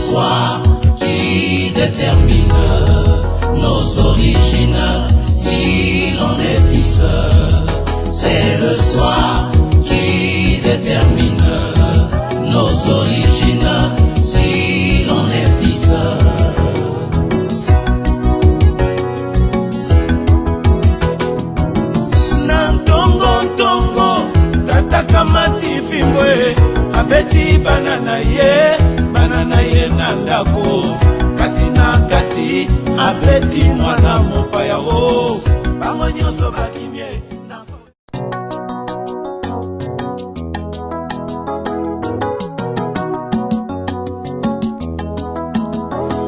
soir qui détermine nos origines, si l'on est fils. C'est le soir qui détermine nos origines, si l'on est fils. Nantongo tata kamati fimbwe abeti banana ye nandako kasi na kati abeti mwana mopaya o bango nyonso bakimie.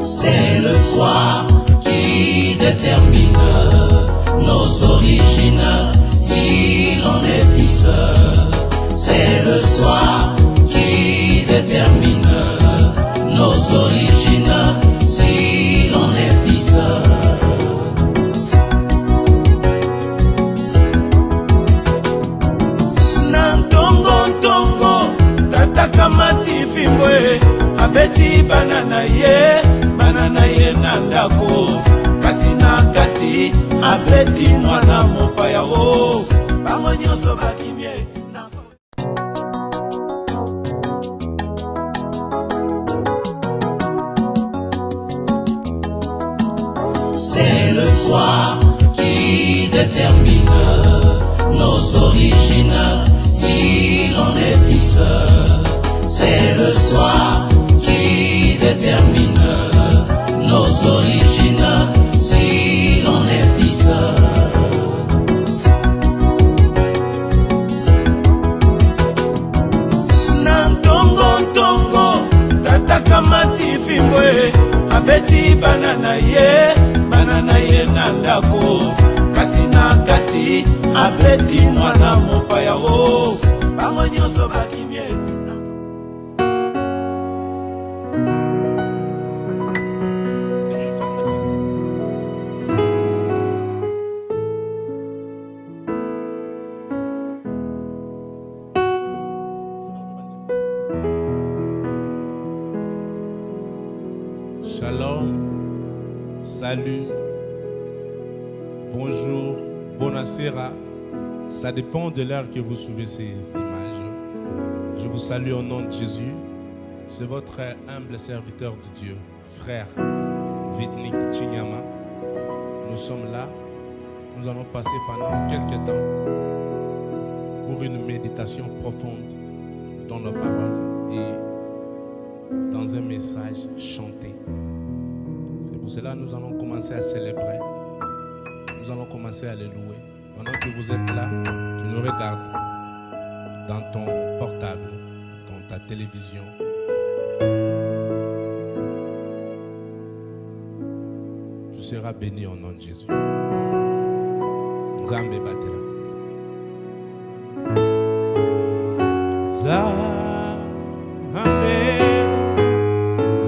C'est le soir qui détermine nos origines, si l'on est fils. C'est le soir qui détermine nos origines, si l'on est fils. Nantongo tata kamati fimbwe abeti banana ye nandako kasi na kati abeti mwana mopaya o bango nyonso bakimie. C'est le soir qui détermine nos origines, si l'on est fils. C'est le soir qui détermine nos origines, si l'on est fils. Nantongo tata kamati fimbwe abeti banana ye nandako kasi na kati abeti mwana mopaya o bango nyonso bakimie. Shalom, salut, bonjour, buonasera. Ça dépend de l'heure que vous suivez ces images. Je vous salue au nom de Jésus. C'est votre humble serviteur de Dieu, frère Vitnik Chinyama. Nous sommes là. Nous allons passer pendant quelques temps pour une méditation profonde dans la parole et dans un message chanté. C'est pour cela que nous allons commencer à célébrer. Nous allons commencer à les louer. Pendant que vous êtes là, tu nous regardes dans ton portable, dans ta télévision. Tu seras béni au nom de Jésus. Nzambe batela.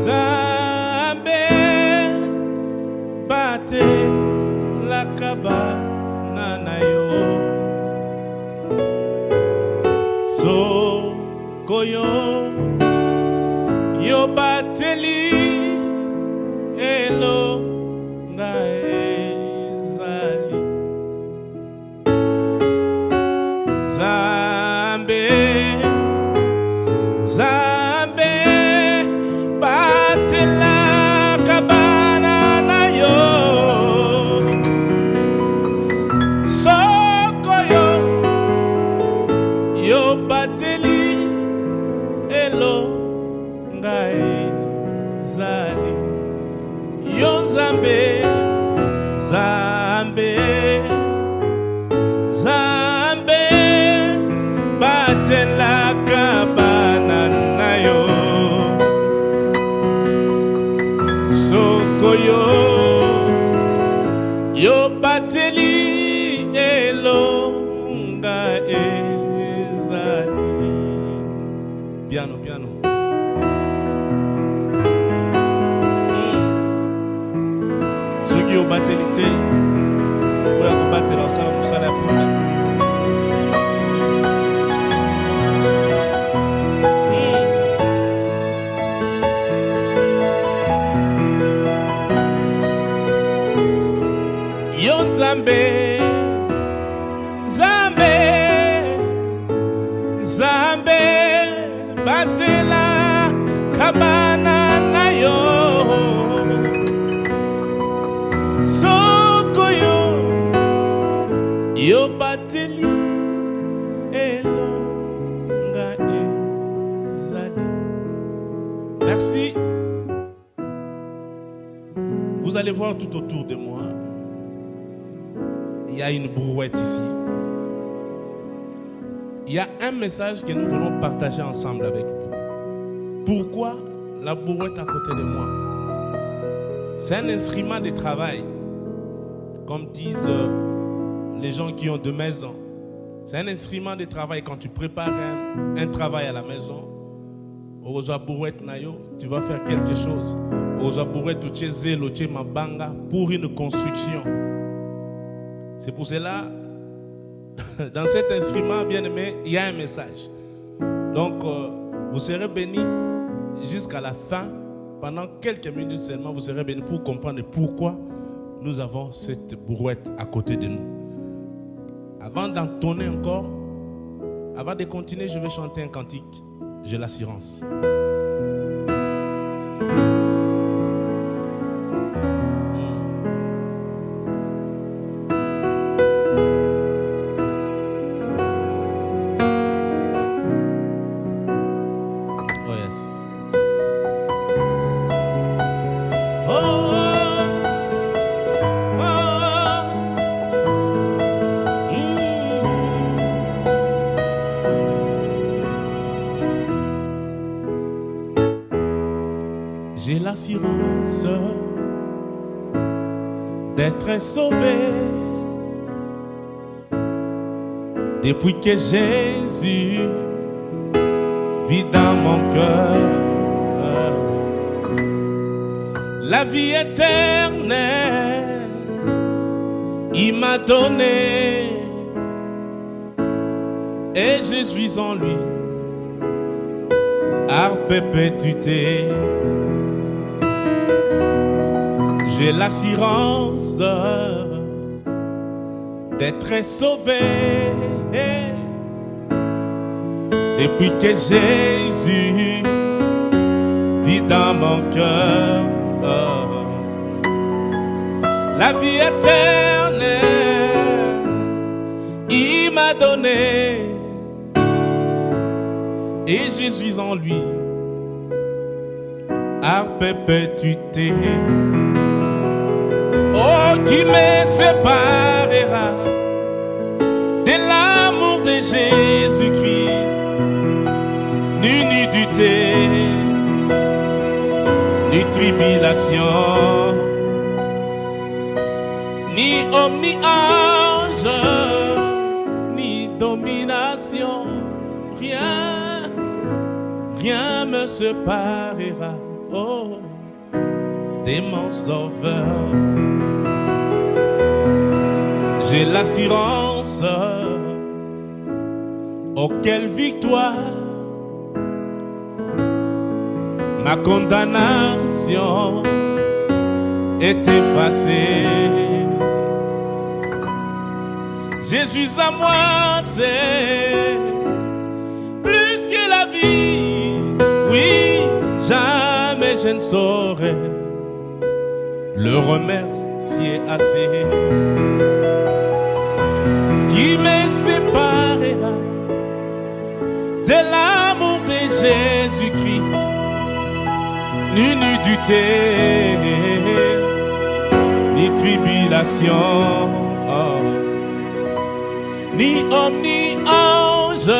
Zambe bate la cabana na yo so koyo yo bateli elo ngaezali Zambe bate la cabana na yo sokoyo yo bateli elo ngae zali yo Zambe bate la cabana na yo sokoyo yo bateli elonga ezali. Piano soki yo bateli te oya kobatela osala mosala ya punda. Nzambe, Nzambe, Nzambe, batela kabana na yo. Soko yo bateli elonga ezali. Merci. Vous allez voir tout autour de moi, il y a une brouette ici. Il y a un message que nous voulons partager ensemble avec vous. Pourquoi la brouette à côté de moi? C'est un instrument de travail, comme disent les gens qui ont 2 maisons. C'est un instrument de travail. Quand tu prépares un travail à la maison, tu vas faire quelque chose. Pour une construction. C'est pour cela, dans cet instrument, bien aimé, il y a un message. Donc, vous serez bénis jusqu'à la fin. Pendant quelques minutes seulement, vous serez bénis pour comprendre pourquoi nous avons cette brouette à côté de nous. Avant d'entonner encore, avant de continuer, je vais chanter un cantique. J'ai l'assurance. J'ai l'assurance d'être sauvé depuis que Jésus vit dans mon cœur. La vie éternelle, il m'a donné et je suis en lui à perpétuité. J'ai l'assurance d'être sauvé depuis que Jésus vit dans mon cœur. La vie éternelle, il m'a donné et je suis en lui à perpétuité. Oh, qui me séparera de l'amour de Jésus-Christ? Ni nudité, ni tribulation, ni homme, ni ange, ni domination. Rien, rien me séparera, oh, de mon Sauveur. J'ai l'assurance, oh quelle victoire, ma condamnation est effacée. Jésus à moi, c'est plus que la vie, oui, jamais je ne saurais le remercier assez. Qui me séparera de l'amour de Jésus-Christ? Ni nudité, ni tribulation, oh, ni homme, ni ange,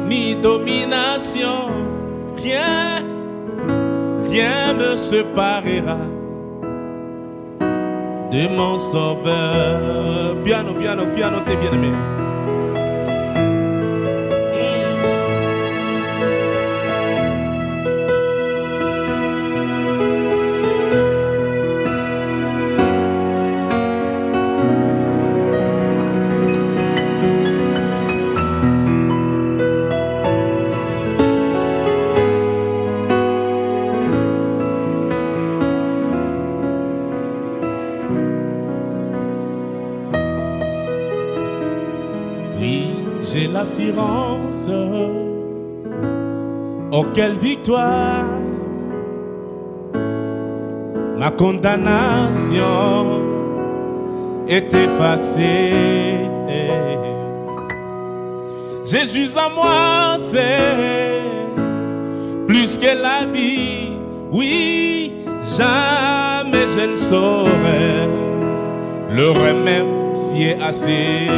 ni domination. Rien, rien me séparera de mon Sauveur. Piano, piano, piano, t'es bien aimé. Oui, j'ai l'assurance. Oh, quelle victoire! Ma condamnation est effacée. Jésus en moi, c'est plus que la vie. Oui, jamais je ne saurais le remercier assez.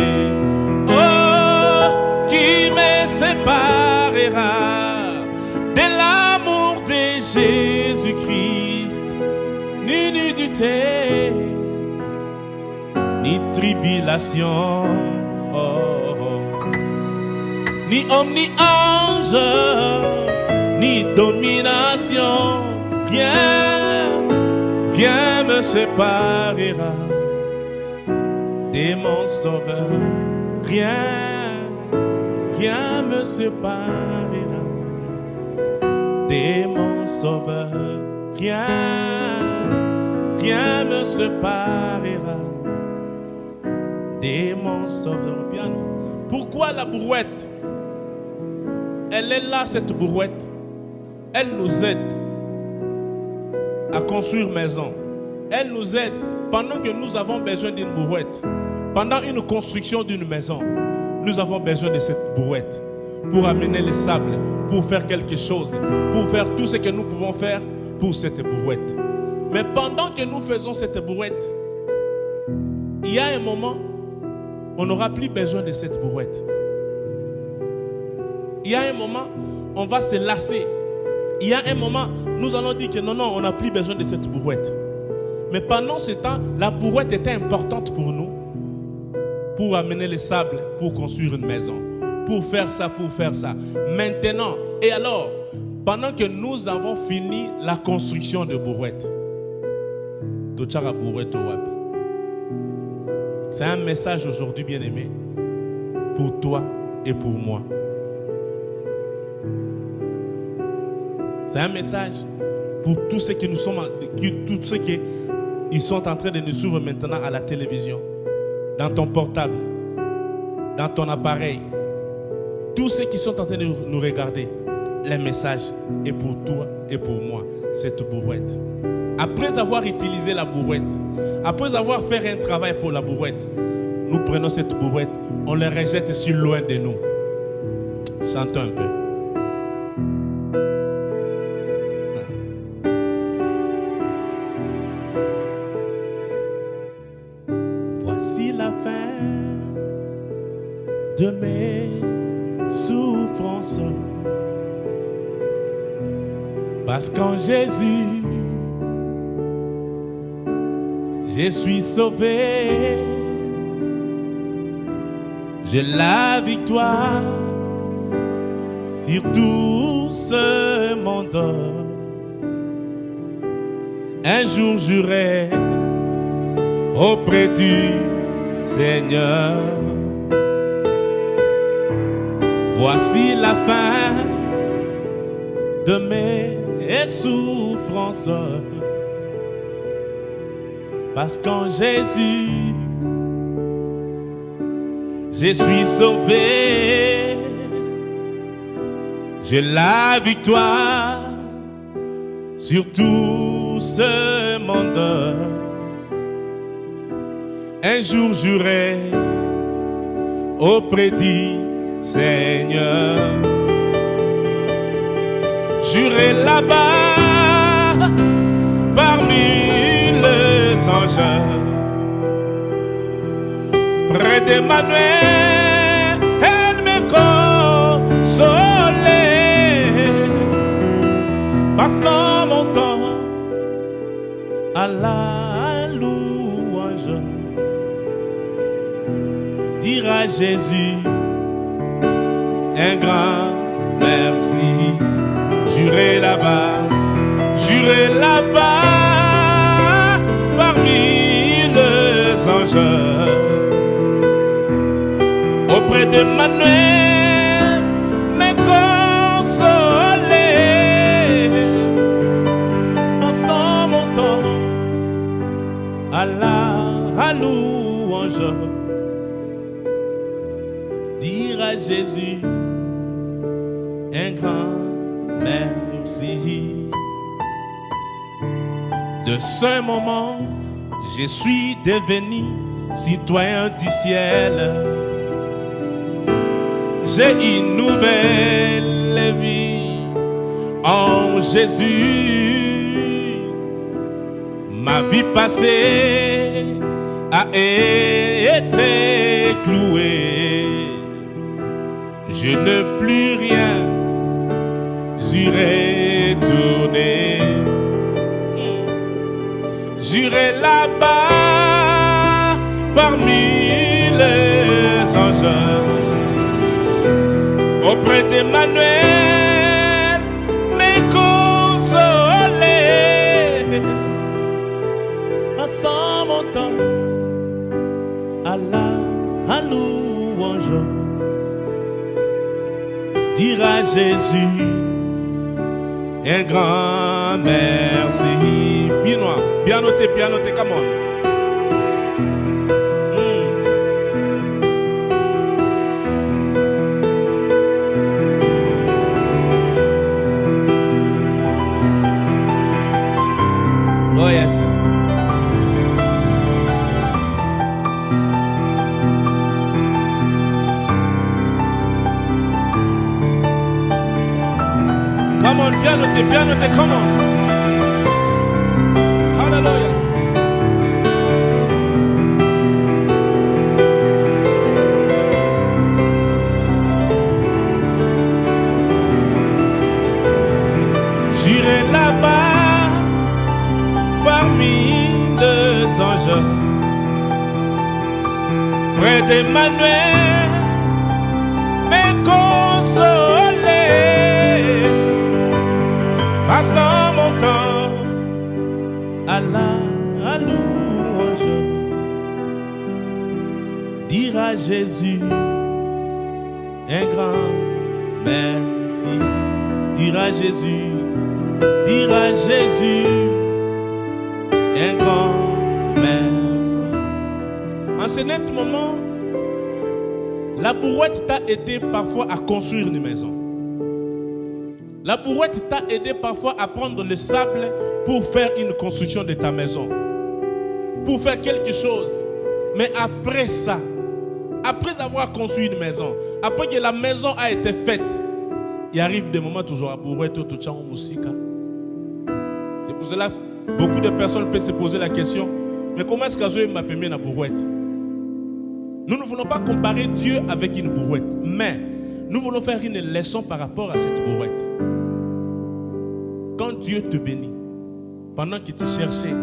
Oh, qui me séparera de l'amour de Jésus-Christ? Ni nudité, ni tribulation, ni homme, ni ange, ni domination. Rien me séparera de mon Sauveur. Rien me séparera de mon Sauveur. Rien me séparera de mon Sauveur. Piano. Pourquoi la brouette? Elle est là, cette brouette. Elle nous aide à construire maison. Elle nous aide pendant que nous avons besoin d'une brouette. Pendant une construction d'une maison, nous avons besoin de cette brouette pour amener les sables, pour faire quelque chose, pour faire tout ce que nous pouvons faire pour cette brouette. Mais pendant que nous faisons cette brouette, il y a un moment, on n'aura plus besoin de cette brouette. Il y a un moment, on va se lasser. Il y a un moment, nous allons dire que non, on n'a plus besoin de cette brouette. Mais pendant ce temps, la brouette était importante pour nous, pour amener les sables, pour construire une maison, pour faire ça, pour faire ça. Maintenant, et alors, pendant que nous avons fini la construction de brouette, c'est un message aujourd'hui, bien-aimé, pour toi et pour moi. C'est un message pour tous ceux qui nous sont, tous ceux qui ils sont en train de nous suivre maintenant à la télévision, dans ton portable, dans ton appareil. Tous ceux qui sont en train de nous regarder, le message est pour toi et pour moi, cette brouette. Après avoir utilisé la brouette, après avoir fait un travail pour la brouette, nous prenons cette brouette, on la rejette si loin de nous. Chantons un peu. Voici la fin de mes souffrances, parce qu'en Jésus, je suis sauvé. J'ai la victoire sur tout ce monde. Un jour j'irai auprès du Seigneur. Voici la fin de mes souffrances, parce qu'en Jésus, je suis sauvé. J'ai la victoire sur tout ce monde. Un jour j'irai auprès du Seigneur. J'irai là-bas parmi les anges, près d'Emmanuel, elle me consolait, passant mon temps à la louange, dire à Jésus un grand merci. J'irai là-bas parmi les anges, auprès d'Emmanuel, me consoler, passant mon temps à la louange, à Jésus un grand merci. De ce moment, je suis devenu citoyen du ciel. J'ai une nouvelle vie en Jésus. Ma vie passée a été clouée. Je ne plus rien y retourner. J'irai là-bas parmi les anges auprès d'Emmanuel, me consoler. Passant mon temps à la louange, dire à Jésus un grand merci. Bien noté, come on. Oh yes. Come on, bien noté, come on. Hallelujah. J'irai là-bas parmi les anges, près d'Emmanuel, me consoler. Passant mon temps à la louange, dire à Jésus un grand merci. Dire à Jésus un grand merci. En ce net moment, la brouette t'a aidé parfois à construire une maison. La brouette t'a aidé parfois à prendre le sable pour faire une construction de ta maison, pour faire quelque chose. Mais après ça, après avoir construit une maison, après que la maison a été faite, il arrive des moments toujours à brouette tout ça en musique. C'est pour cela que beaucoup de personnes peuvent se poser la question, mais comment est-ce que Dieu m'a permis la brouette? Nous ne voulons pas comparer Dieu avec une brouette, mais nous voulons faire une leçon par rapport à cette brouette. Quand Dieu te bénit, pendant qu'il te cherchait,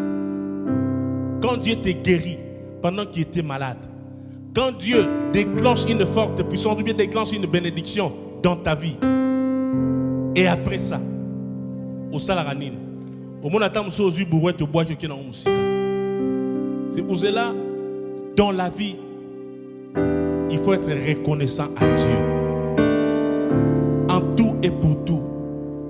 quand Dieu te guérit, pendant qu'il était malade, quand Dieu déclenche une forte puissance, Dieu déclenche une bénédiction dans ta vie, et après ça, au salaranine, au monde attend aux yeux brouette au bois qui est dans la musique. C'est pour cela, dans la vie, il faut être reconnaissant à Dieu. En tout et pour tout.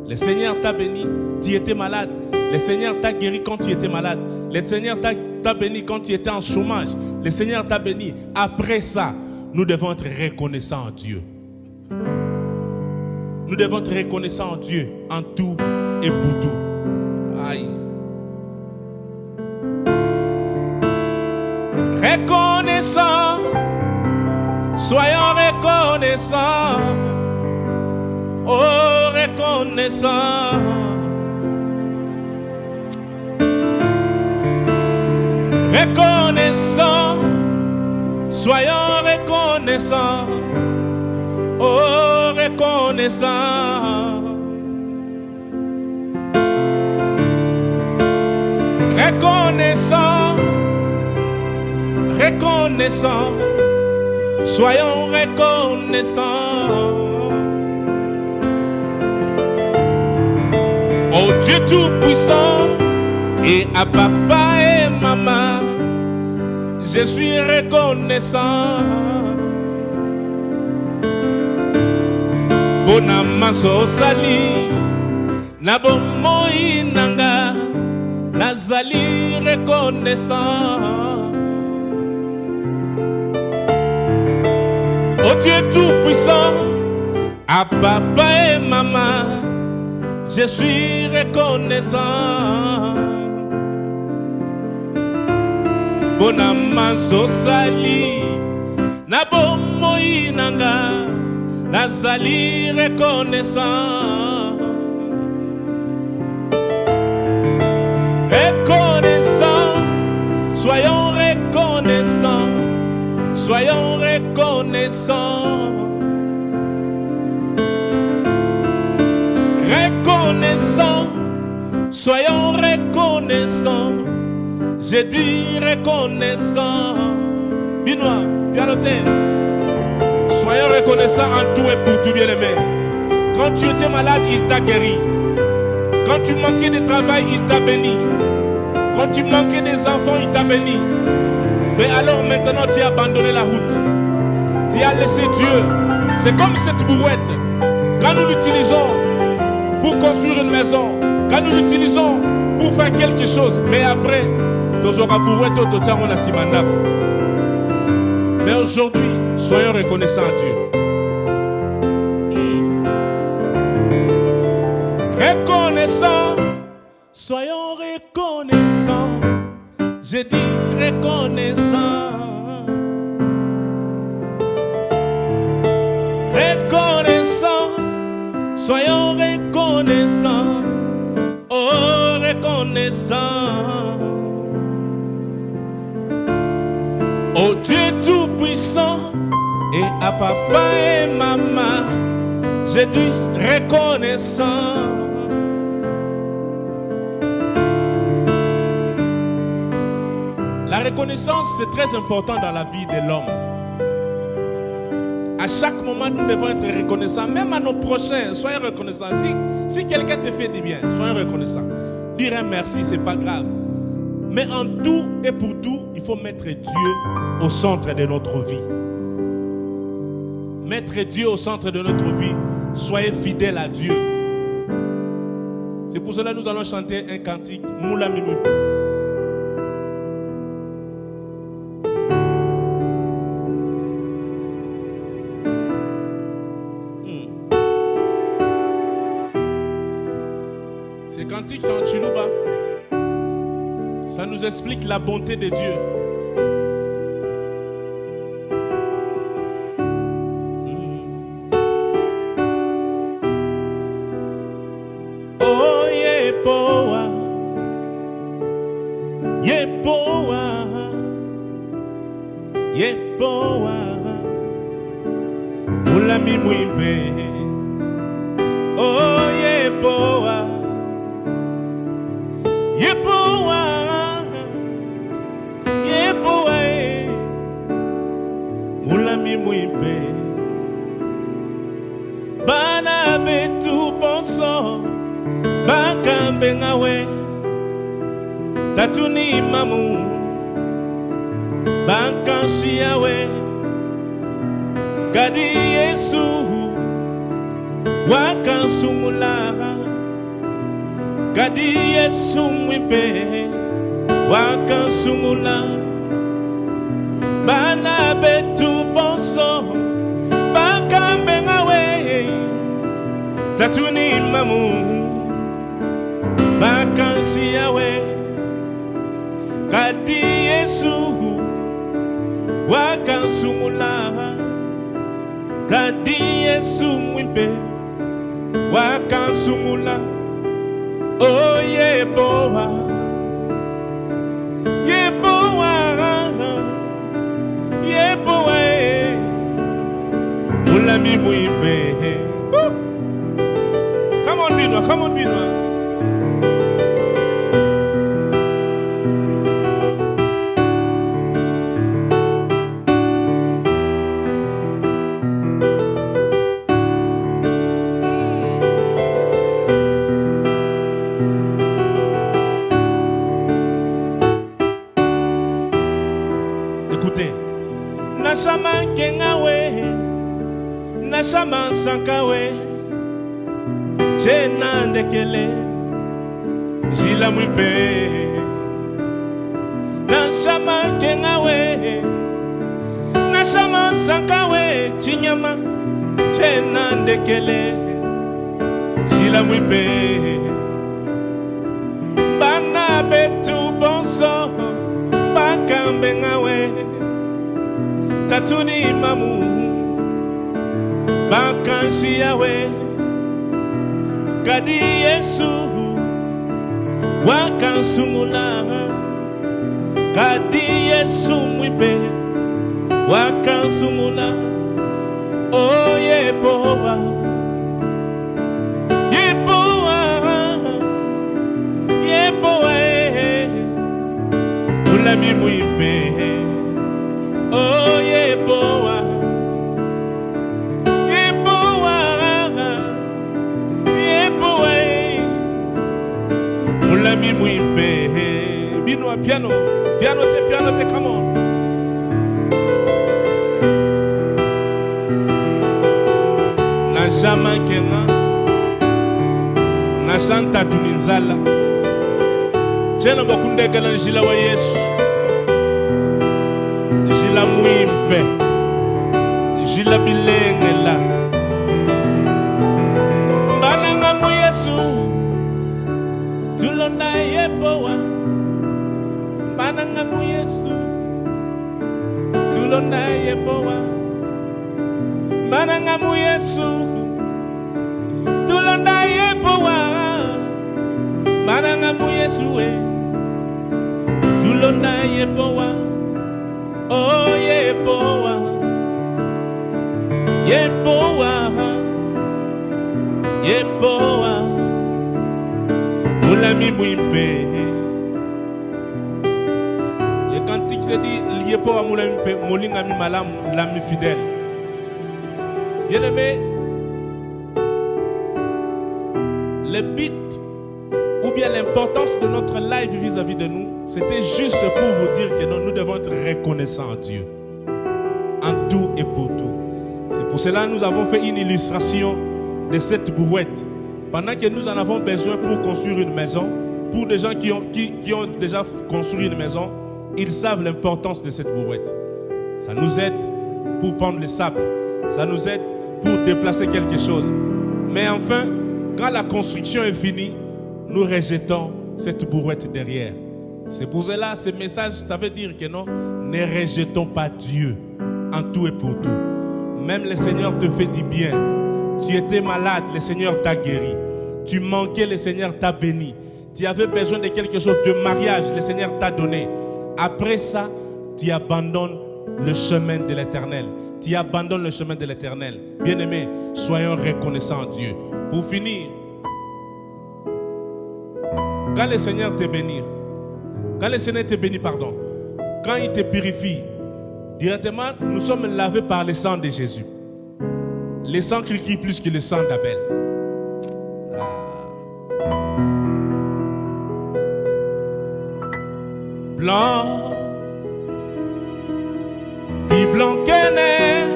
Le Seigneur t'a béni, tu étais malade. Le Seigneur t'a guéri quand tu étais malade. Le Seigneur t'a béni quand tu étais en chômage. Le Seigneur t'a béni. Après ça, nous devons être reconnaissants à Dieu. Nous devons être reconnaissants à Dieu en tout et pour tout. Aïe. Reconnaissants. Soyons reconnaissants, oh reconnaissants. Reconnaissants, soyons reconnaissants, oh reconnaissants. Reconnaissants, reconnaissants. Soyons reconnaissants. Oh Dieu Tout-Puissant, et à papa et maman, je suis reconnaissant. Bonama so sali, nabomo inanga, nazali reconnaissant. Oh Dieu Tout-Puissant, à papa et maman, je suis reconnaissant. Bonama sosali, na bomoi nanga, nazali reconnaissant. Reconnaissant, soyons reconnaissants, soyons reconnaissants. Reconnaissants, soyons reconnaissants. J'ai dit reconnaissant. Binois, bien noté. Soyons reconnaissants en tout et pour tout, bien-aimé. Quand tu étais malade, il t'a guéri. Quand tu manquais de travail, il t'a béni. Quand tu manquais des enfants, il t'a béni. Mais alors maintenant, tu as abandonné la route. Tu as laissé Dieu. C'est comme cette brouette. Quand nous l'utilisons pour construire une maison, quand nous l'utilisons pour faire quelque chose, mais après, mais aujourd'hui, soyons reconnaissants à Dieu. Reconnaissants, soyons reconnaissants. J'ai dit reconnaissants. Reconnaissants, soyons reconnaissants. Oh, reconnaissants. Oh Dieu Tout-Puissant, et à papa et maman, j'ai dit reconnaissant. La reconnaissance, c'est très important dans la vie de l'homme. À chaque moment, nous devons être reconnaissants, même à nos prochains. Soyez reconnaissants. Si quelqu'un te fait du bien, soyez reconnaissants. Dire un merci, c'est pas grave. Mais en tout et pour tout, il faut mettre Dieu au centre de notre vie. Mettre Dieu au centre de notre vie. Soyez fidèles à Dieu. C'est pour cela que nous allons chanter un cantique, Moula Mimoupe. Ces cantiques sont en Chiluba. Ça nous explique la bonté de Dieu. Oh, Yepoa, Yepoa, Yepoa, Ulami Mwimpe. Oh, Yepoa, Yepoa. Mulami Mwimpe Bana betu ponso Bakambe ngawe Tatuni mamu Bankanshi yawe Gadi Yesu Wakansumulara Gadi Yesu Mwimpe Wakansumulara Bana betu bonso Bakambe ngawe Tatuni mamu Bakansi yawe Kadi Yesu Wakansumula Kadi Yesu Mwimpe Wakansumula Oh Yeboa Yeboa Yeboa Mulami Mwimpe. Come on, Binois, come on, Binois. Écoutez, Nashama Kengawe, Nashama Sankawe, Chena Ndekele, Jila Mwipe, Nashama Kengawe, Shama sankawe chinyama chena ndekele Jila mwipe Bana betu bonso Bakambe ngawe Tatuni mamu Bakanshi yawe Kadi Yesu Wakansumula Kadi Yesu mwipe Wakansumula Oh yepowa Yepowa Yepowa Ulami mwipe Oh yepowa Yepowa Yepowa Ulami mwipe Bino piano Piano te come on Najama kena Najanta tunizala Chena bakundeka na njila wa Yesu Njila muimpe Njila bilengela Mbananga mu Yesu Tulonda yepowa Mbananga mu Yesu Tulonda yepowa Mbananga mu Yesu Tulonda yepowa Mbananga mu Yesu we Tulonda yepowa Oh yepowa Yepowa Yepowa Mulami mwimpe Le cantique se dit Yepowa mulami mwimpe Molinga mi malam l'ami fidèle. Bien-aimés, le but ou bien l'importance de notre live vis-à-vis de nous, c'était juste pour vous dire que nous devons être reconnaissants à Dieu en tout et pour tout. C'est pour cela que nous avons fait une illustration de cette brouette. Pendant que nous en avons besoin pour construire une maison, pour des gens qui ont déjà construit une maison, ils savent l'importance de cette brouette. Ça nous aide pour prendre le sable, ça nous aide pour déplacer quelque chose. Mais enfin, quand la construction est finie, nous rejetons cette brouette derrière. C'est pour cela, ce message, ça veut dire que non, ne rejetons pas Dieu en tout et pour tout. Même le Seigneur te fait du bien. Tu étais malade, le Seigneur t'a guéri. Tu manquais, le Seigneur t'a béni. Tu avais besoin de quelque chose de mariage, le Seigneur t'a donné. Après ça, tu abandonnes le chemin de l'Éternel. Tu abandonnes le chemin de l'Éternel. Bien-aimés, soyons reconnaissants à Dieu. Pour finir, quand le Seigneur te bénit, quand il te purifie, directement, nous sommes lavés par le sang de Jésus. Le sang qui crie plus que le sang d'Abel. Blanc, puis blanc qu'elle est,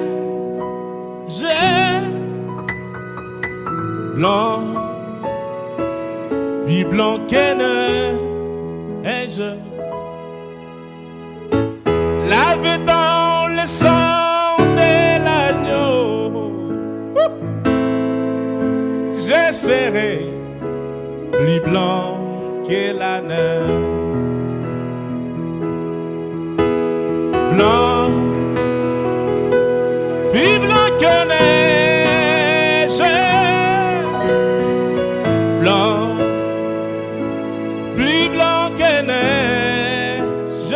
j'ai blanc, puis blanc qu'elle est, je lave dans le sang de l'agneau. Je serai plus blanc que la neige. Blanc, plus blanc que neige. Blanc, plus blanc que neige.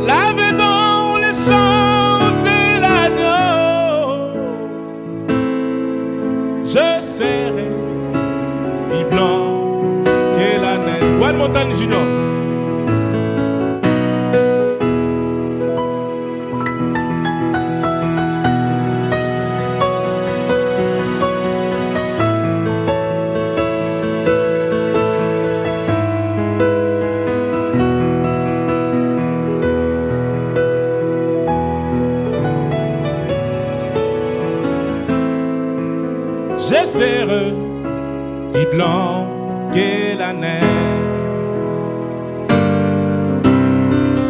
Lavé dans le sang de l'agneau. Je serai plus blanc que la neige. One more time, Junior. Je serai plus blanc que la neige.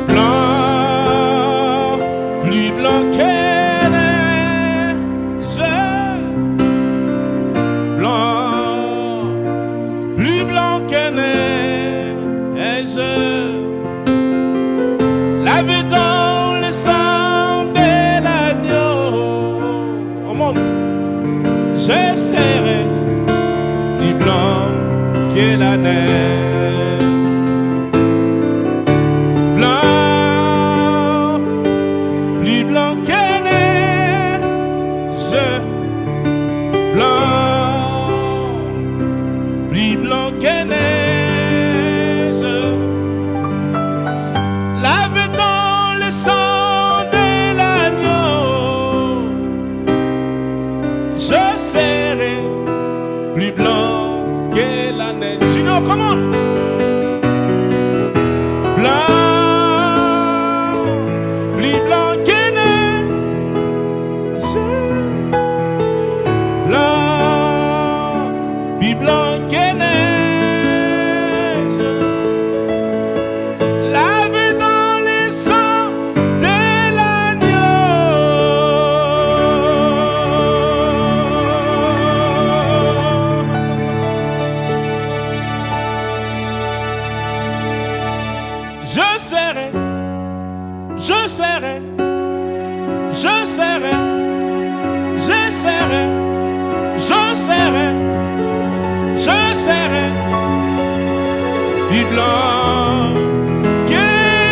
Blanc, le sang de l'agneau, on monte. Je serai plus blanc que la neige. Blanc, plus blanc que neige. Blanc, plus blanc que neige. Lavé dans le sang de l'agneau, je serai plus blanc que la neige. Junior, comment? Blanc, plus blanc que neige. Blanc, plus blanc que neige. Lavé dans le sang de l'agneau. Je serai, je serai, je serai, je serai, je serai, je serai plus blanc que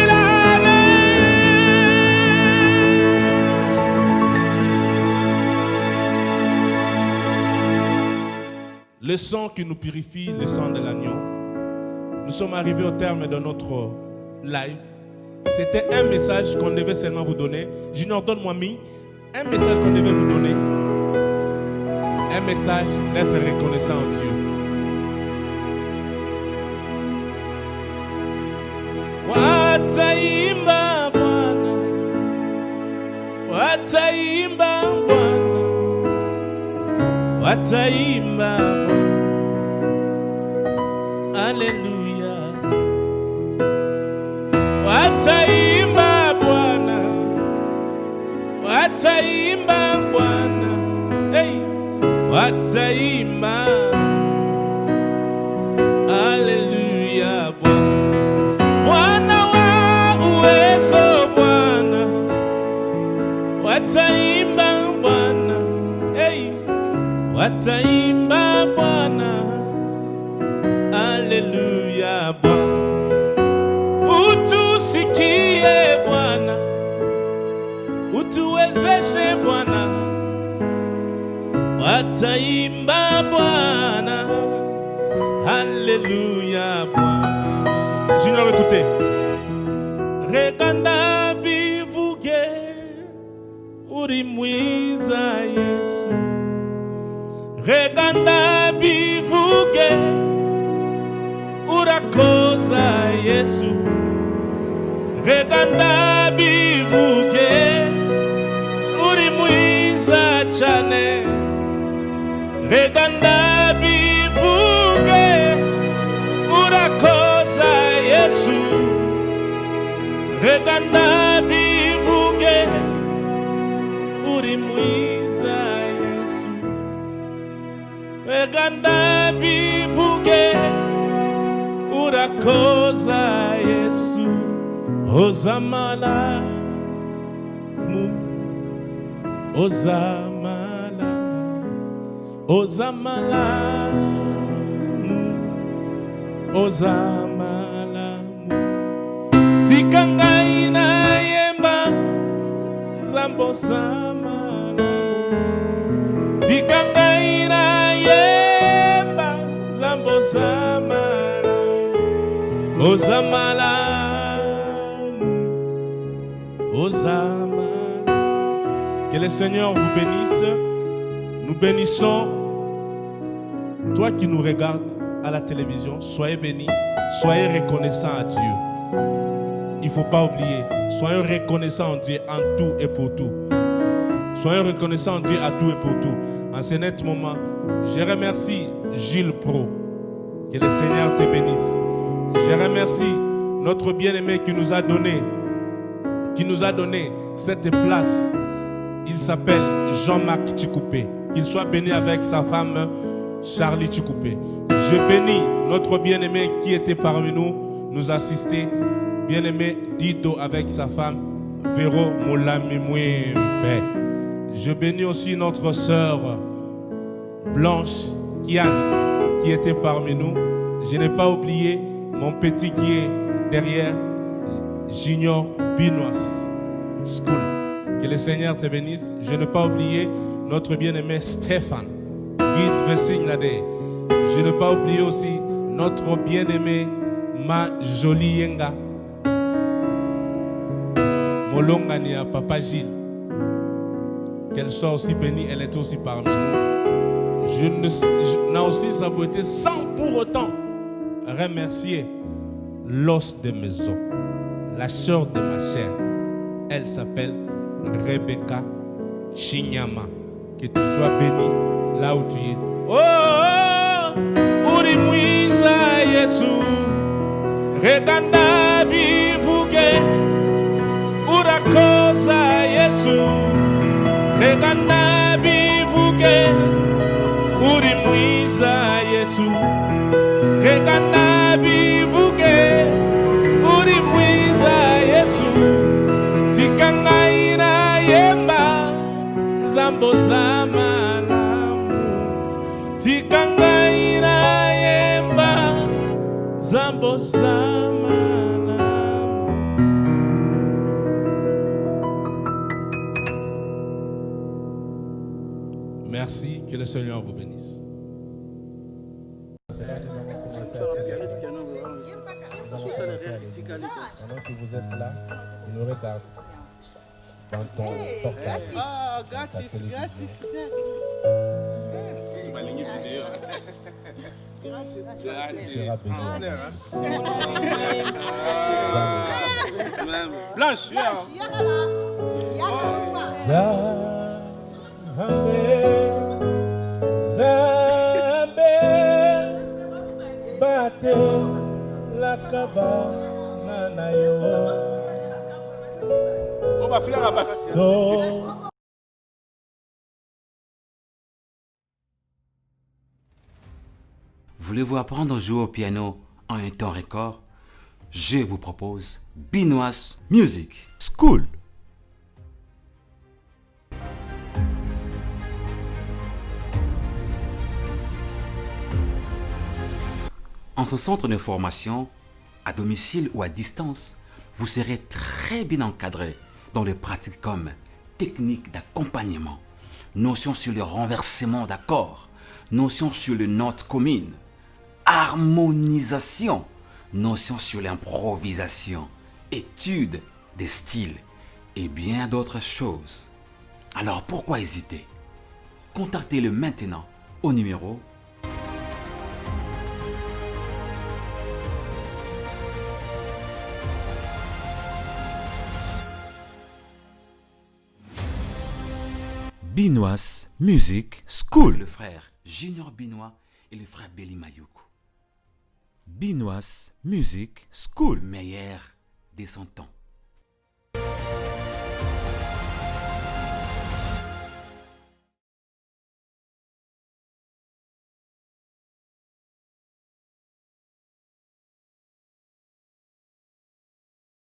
la neige. Le sang qui nous purifie, le sang de l'agneau. Nous sommes arrivés au terme de notre live. C'était un message qu'on devait seulement vous donner. Junior, donne-moi un message qu'on devait vous donner. Un message d'être reconnaissant en Dieu. Wataimba Bwana, wataimba Bwana, wataimba Bwana. Alléluia. Wataimba Bwana, wataimba Bwana, hey, wataimba. Alléluia Bwana, Bwana wa uwezo Bwana, wataimba Bwana, hey, wataimba Bwana. Alléluia Bwana, utusikie Bwana, utuwezeshe Bwana, wataimba Bwana. Alléluia Bwana. Junior, écoutez. Reganda bivuge uri mwiza Yesu. Reganda bivuge urakoza Yesu. Reganda bivuge uri mwiza cyane. Reganda bivuge urakoza Yesu. Reganda bivuge uri mwiza Yesu. Reganda bivuge urakoza Yesu. Ozamala mu, ozamala, ozamala mu, ozamala mu. Tikanga ina yemba zambo samala mu. Tikanga ina yemba zambo samala mu. Ozamala. Que le Seigneur vous bénisse. Nous bénissons. Toi qui nous regardes à la télévision, soyez bénis, soyez reconnaissants à Dieu. Il ne faut pas oublier, soyons reconnaissants en Dieu en tout et pour tout. Soyons reconnaissants en Dieu à tout et pour tout. En ce net moment, je remercie Gilles Pro. Que le Seigneur te bénisse. Je remercie notre bien-aimé qui nous a donné cette place. Il s'appelle Jean-Marc Chikoupé. Qu'il soit béni avec sa femme Charlie Chikoupé. Je bénis notre bien-aimé qui était parmi nous, nous assistait. Bien-aimé Dido avec sa femme Véro Moulami Mouimpe. Je bénis aussi notre sœur Blanche Kian qui était parmi nous. Je n'ai pas oublié mon petit qui est derrière, Junior Binois School. Que le Seigneur te bénisse. Je n'ai pas oublié notre bien-aimé Stéphane, guide Vessignade. Je n'ai pas oublié aussi notre bien-aimé Ma Jolie Yenga. Molongania Papa Gilles. Qu'elle soit aussi bénie, elle est aussi parmi nous. Je n'ai aussi sa beauté sans pour autant remercier l'os de mes os, la sœur de ma chair. Elle s'appelle Rebecca Chinyama. Que tu sois béni là où tu es. Oh, Uri Muisa Yesu, Reganda Bivuge, Urakosa Yesu, Reganda Bivuge, Uri Muisa Yesu, Reganda Bivuge, Uri Muisa Yesu, Tikangaina Yemba, Zambo Zamalamu, Tikangaina Yemba, Zambo Zamalamu. Merci, que le Seigneur vous bénisse. Pendant que vous êtes là, vous nous regardez dans ton portable. Ah, gratis. Tu seras béni. Blanche, Zambe, bate la cabana na yo. on va faire la batte. So Voulez-vous apprendre à jouer au piano en un temps record? Je vous propose Binois Music School. En ce centre de formation, à domicile ou à distance, vous serez très bien encadré dans les pratiques comme technique d'accompagnement, notions sur le renversement d'accords, notions sur les notes communes, harmonisation, notions sur l'improvisation, études des styles et bien d'autres choses. Alors pourquoi hésiter? Contactez-le maintenant au numéro Binois Music School. Le frère Junior Binois et le frère Beli Mayuku. Binois Music School. Meilleur de son temps.